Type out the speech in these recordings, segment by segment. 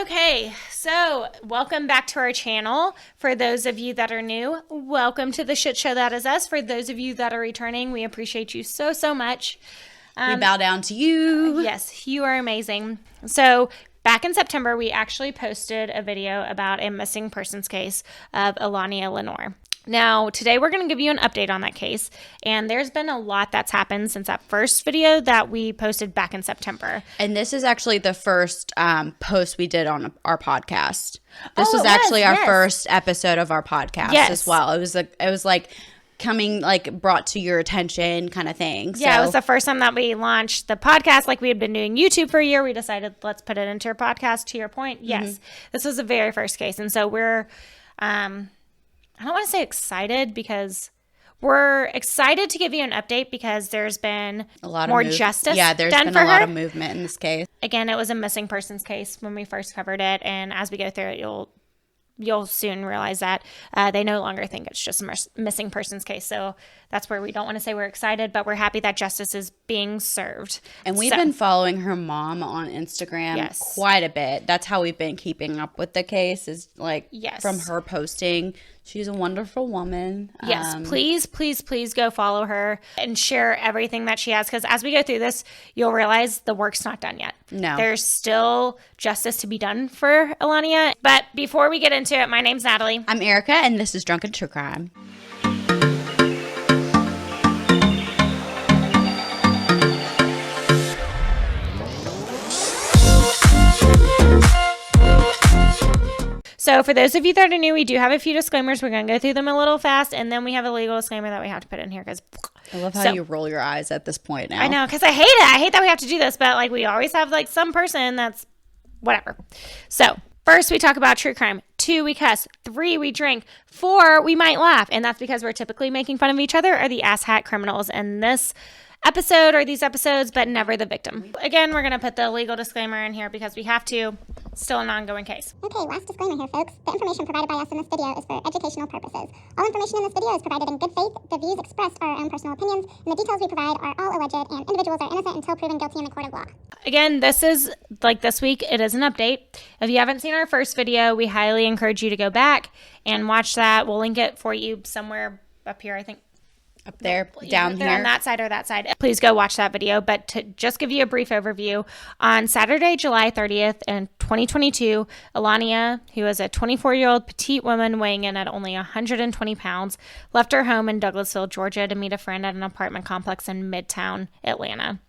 Okay, so welcome back to our channel. For those of you that are new, welcome to the shit show that is us. For those of you that are returning, we appreciate you so much. We bow down to you. Yes, you are amazing. So back in September, we actually posted a video about a missing persons case of Allahnia Lenoir. Now, today we're going to give you an update on that case, and there's been a lot that's happened since that first video that we posted back in September. And this is actually the first post we did on our podcast. This was actually our first episode of our podcast as well. It was like coming, like, brought to your attention kind of thing. Yeah, it was the first time that we launched the podcast. Like, we had been doing YouTube for a year. We decided, let's put it into our podcast. To your point, yes, this was the very first case. And so we're, I don't want to say excited because we're excited to give you an update because there's been a lot more justice. Yeah, there's been a lot of movement in this case. Again, it was a missing persons case when we first covered it. And as we go through it, you'll soon realize that they no longer think it's just a missing persons case. So that's where we don't want to say we're excited, but we're happy that justice is being served. And we've been following her mom on Instagram quite a bit. That's how we've been keeping up with the case, is like from her posting. She's a wonderful woman. Yes, please go follow her and share everything that she has, because as we go through this, you'll realize the work's not done yet. No. There's still justice to be done for Allahnia. But before we get into it, my name's Natalie. I'm Erika, and this is Drunken True Crime. So for those of you that are new, we do have a few disclaimers. We're going to go through them a little fast, and then we have a legal disclaimer that we have to put in here because I love how you roll your eyes at this point now. I know, because I hate it. I hate that we have to do this, but like we always have like some person that's whatever. So first, we talk about true crime. 2, we cuss. 3, we drink. 4, we might laugh, and that's because we're typically making fun of each other or the asshat criminals in this episode or these episodes, but never the victim. Again, we're going to put the legal disclaimer in here because we have to. Still an ongoing case. Okay, last disclaimer here, folks. The information provided by us in this video is for educational purposes. All information in this video is provided in good faith. The views expressed are our own personal opinions, and the details we provide are all alleged, and individuals are innocent until proven guilty in the court of law. Again, this is, like this week, it is an update. If you haven't seen our first video, we highly encourage you to go back and watch that. We'll link it for you somewhere up here, I think. Up there, down here. On that side or that side. Please go watch that video. But to just give you a brief overview, on Saturday, July 30th in 2022, Allahnia, who is a 24-year-old petite woman weighing in at only 120 pounds, left her home in Douglasville, Georgia to meet a friend at an apartment complex in Midtown Atlanta.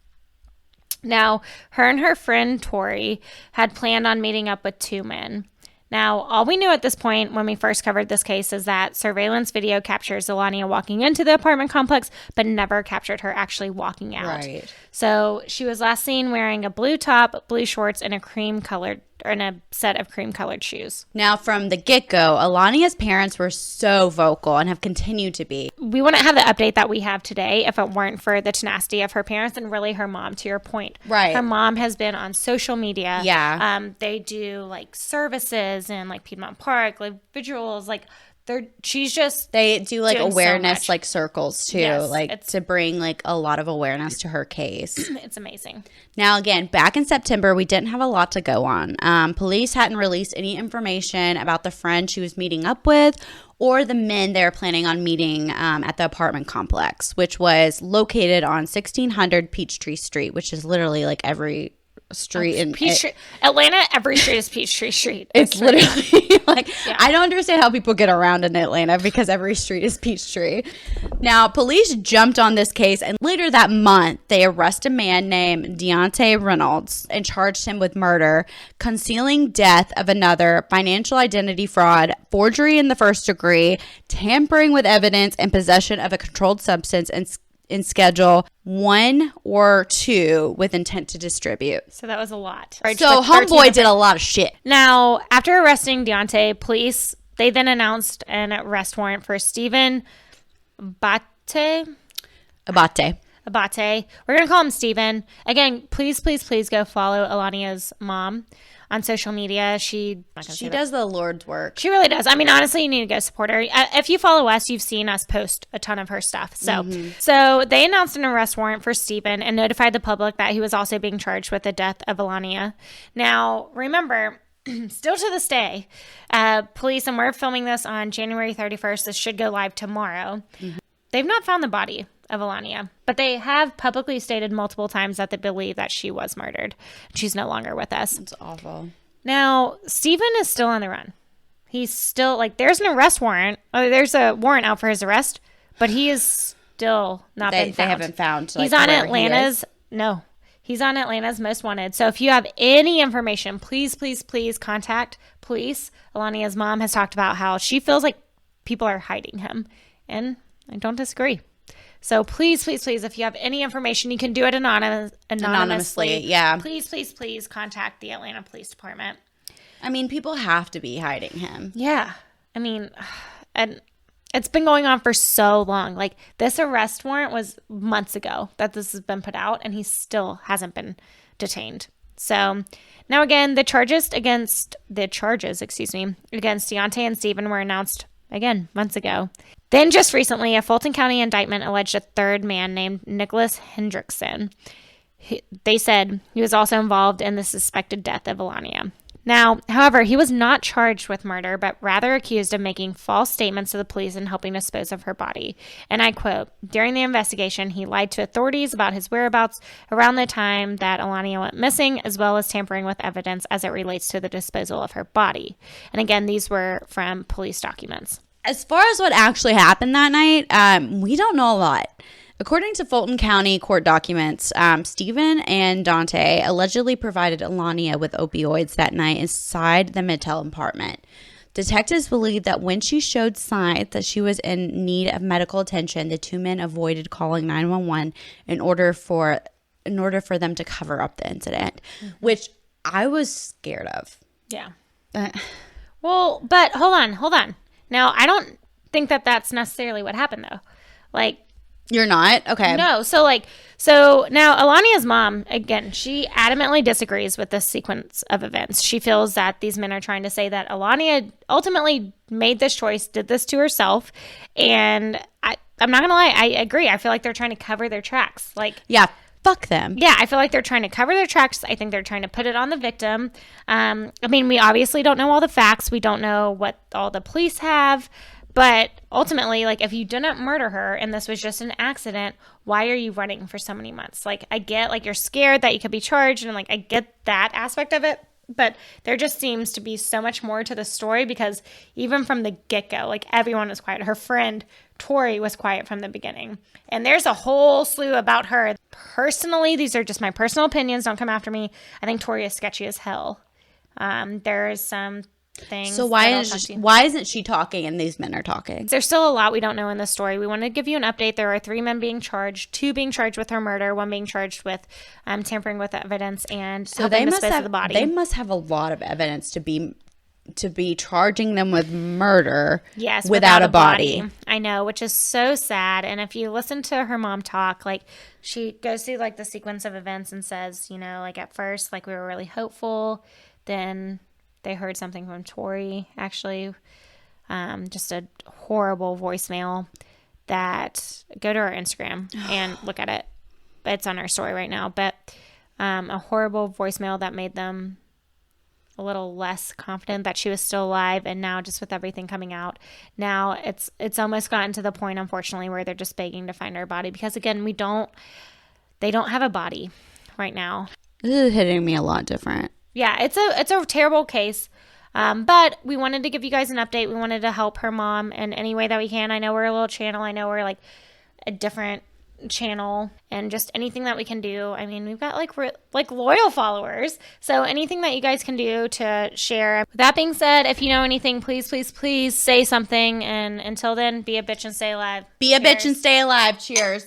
Now, her and her friend Tori had planned on meeting up with 2 men. Now, all we knew at this point when we first covered this case is that surveillance video captures Allahnia walking into the apartment complex, but never captured her actually walking out. Right. So she was last seen wearing a blue top, blue shorts, and a set of cream-colored shoes. Now, from the get-go, Allahnia's parents were so vocal and have continued to be. We wouldn't have the update that we have today if it weren't for the tenacity of her parents and really her mom, to your point. Right. Her mom has been on social media. Yeah. They do, like, services and, like, Piedmont Park, like, visuals, like, they do like awareness, like circles too, yes, to bring like a lot of awareness to her case. It's amazing. Now, again, back in September, we didn't have a lot to go on. Police hadn't released any information about the friend she was meeting up with or the men they were planning on meeting at the apartment complex, which was located on 1600 Peachtree Street, which is literally like every street in Atlanta. Every street is Peachtree Street. It's literally like, I don't understand how people get around in Atlanta because every street is Peachtree. Now, police jumped on this case, and later that month, they arrested a man named Deontay Reynolds and charged him with murder, concealing death of another, financial identity fraud, forgery in the first degree, tampering with evidence, and possession of a controlled substance in Schedule 1 or 2 with intent to distribute. So that was a lot. So homeboy did a lot of shit. Now, after arresting Deontay, police, they then announced an arrest warrant for Stephen Abate. We're going to call him Stephen. Again, please go follow Allahnia's mom on social media. She does the Lord's work. She really does. I mean, honestly, you need to go support her. If you follow us, you've seen us post a ton of her stuff. So they announced an arrest warrant for Stephen and notified the public that he was also being charged with the death of Allahnia. Now, remember, still to this day, police, and we're filming this on January 31st. This should go live tomorrow. Mm-hmm. They've not found the body of Allahnia, but they have publicly stated multiple times that they believe that she was murdered. She's no longer with us. It's awful. Now, Stephen is still on the run. He's still, like, there's an arrest warrant. There's a warrant out for his arrest, but he is still not been found. They haven't found, like, he's on Atlanta's, no. He's on Atlanta's Most Wanted. So if you have any information, please, please, please contact police. Allahnia's mom has talked about how she feels like people are hiding him. And I don't disagree. So please, please, please, if you have any information, you can do it anonymously. Yeah. Please, please, please contact the Atlanta Police Department. I mean, people have to be hiding him. Yeah. I mean, and it's been going on for so long. Like, this arrest warrant was months ago that this has been put out, and he still hasn't been detained. So now again, the charges against Deontay and Stephen were announced again months ago. Then just recently, a Fulton County indictment alleged a third man named Nicholas Hendrickson. They said he was also involved in the suspected death of Allahnia. Now, however, he was not charged with murder, but rather accused of making false statements to the police and helping dispose of her body. And I quote, during the investigation, he lied to authorities about his whereabouts around the time that Allahnia went missing, as well as tampering with evidence as it relates to the disposal of her body. And again, these were from police documents. As far as what actually happened that night, we don't know a lot. According to Fulton County court documents, Stephen and Dante allegedly provided Allahnia with opioids that night inside the Midtown apartment. Detectives believe that when she showed signs that she was in need of medical attention, the two men avoided calling 911 in order for them to cover up the incident, which I was scared of. Yeah. Well, but hold on. Now, I don't think that that's necessarily what happened, though. Like, you're not? Okay. No. So now Alania's mom, again, she adamantly disagrees with this sequence of events. She feels that these men are trying to say that Allahnia ultimately made this choice, did this to herself. And I'm not going to lie. I agree. I feel like they're trying to cover their tracks. Like, yeah. Fuck them. Yeah, I feel like they're trying to cover their tracks. I think they're trying to put it on the victim. I mean, we obviously don't know all the facts. We don't know what all the police have. But ultimately, like, if you didn't murder her and this was just an accident, why are you running for so many months? Like, I get, like, you're scared that you could be charged, and, like, I get that aspect of it. But there just seems to be so much more to the story because even from the get-go, like, everyone was quiet. Her friend, Tori, was quiet from the beginning. And there's a whole slew about her. Personally, these are just my personal opinions. Don't come after me. I think Tori is sketchy as hell. There's some things. So why isn't she talking and these men are talking? There's still a lot we don't know in this story. We want to give you an update. There are 3 men being charged, 2 being charged with her murder, 1 being charged with tampering with evidence and helping dispose of the body. They must have a lot of evidence to be charging them with murder. Yes, without a body. I know, which is so sad. And if you listen to her mom talk, like, she goes through, like, the sequence of events and says, you know, like, at first, like, we were really hopeful. Then they heard something from Tori, actually, just a horrible voicemail that, go to our Instagram and look at it. It's on our story right now. But a horrible voicemail that made them a little less confident that she was still alive. And now, just with everything coming out, now it's almost gotten to the point, unfortunately, where they're just begging to find her body. Because, again, they don't have a body right now. This is hitting me a lot different. Yeah, it's a terrible case, but we wanted to give you guys an update. We wanted to help her mom in any way that we can. I know we're a little channel. I know we're, like, a different channel, and just anything that we can do. I mean, we've got, like loyal followers, so anything that you guys can do to share. With that being said, if you know anything, please, please, please say something. And until then, be a bitch and stay alive. Be a bitch and stay alive. Cheers.